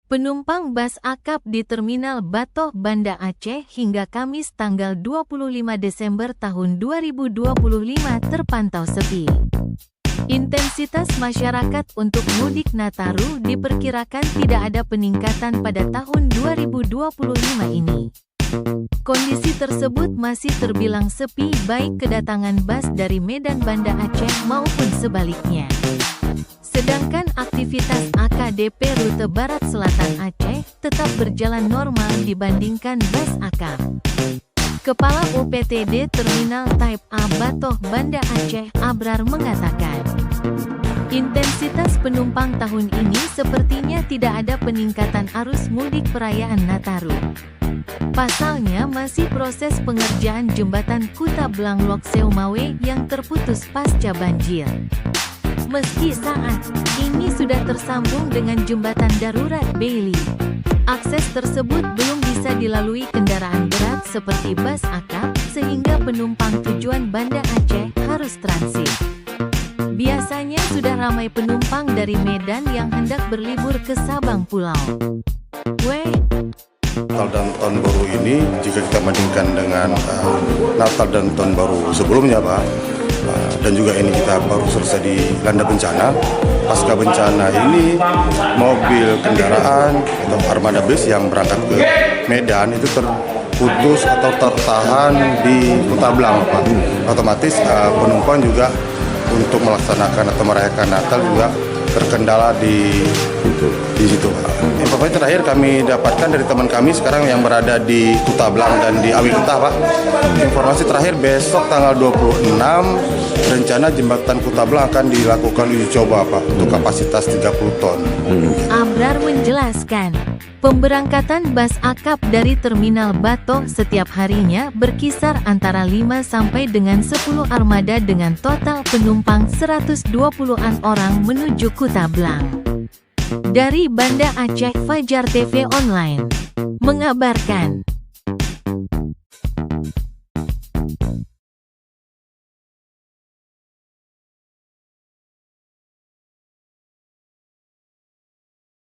Penumpang bus akap di Terminal Batoh, Banda Aceh hingga Kamis tanggal 25 Desember tahun 2025 terpantau sepi. Intensitas masyarakat untuk mudik Nataru diperkirakan tidak ada peningkatan pada tahun 2025 ini. Kondisi tersebut masih terbilang sepi baik kedatangan bus dari Medan Banda Aceh maupun sebaliknya. Sedangkan aktivitas AKDP rute Barat Selatan Aceh tetap berjalan normal dibandingkan bus akap. Kepala UPTD Terminal Type A Batoh Banda Aceh Abrar mengatakan, intensitas penumpang tahun ini sepertinya tidak ada peningkatan arus mudik perayaan Nataru. Pasalnya masih proses pengerjaan jembatan Kuta Blanglok Seumawe yang terputus pasca banjir. Meski saat ini sudah tersambung dengan jembatan darurat Bailey, akses tersebut belum bisa dilalui kendaraan berat seperti bus akap, sehingga penumpang tujuan Banda Aceh harus transit. Biasanya sudah ramai penumpang dari Medan yang hendak berlibur ke Sabang Pulau. Natal dan Tahun Baru ini, jika kita bandingkan dengan Natal dan Tahun Baru sebelumnya, Pak, dan juga ini kita baru selesai dilanda bencana. Pasca bencana ini, mobil kendaraan atau armada bus yang berangkat ke Medan itu terputus atau tertahan di Kuta Blang, Pak. Otomatis penumpang juga untuk melaksanakan atau merayakan Natal juga terkendala di situ, Pak. Informasi terakhir kami dapatkan dari teman kami sekarang yang berada di Kuta Blang dan di Awi Kuta, Pak. Informasi terakhir besok tanggal 26 rencana jembatan Kuta Blang akan dilakukan uji coba, Pak, untuk kapasitas 30 ton. Abrar menjelaskan, pemberangkatan bus akap dari Terminal Batoh setiap harinya berkisar antara 5 sampai dengan 10 armada dengan total penumpang 120-an orang menuju Kuta Blang. Dari Banda Aceh, Fajar TV Online mengabarkan.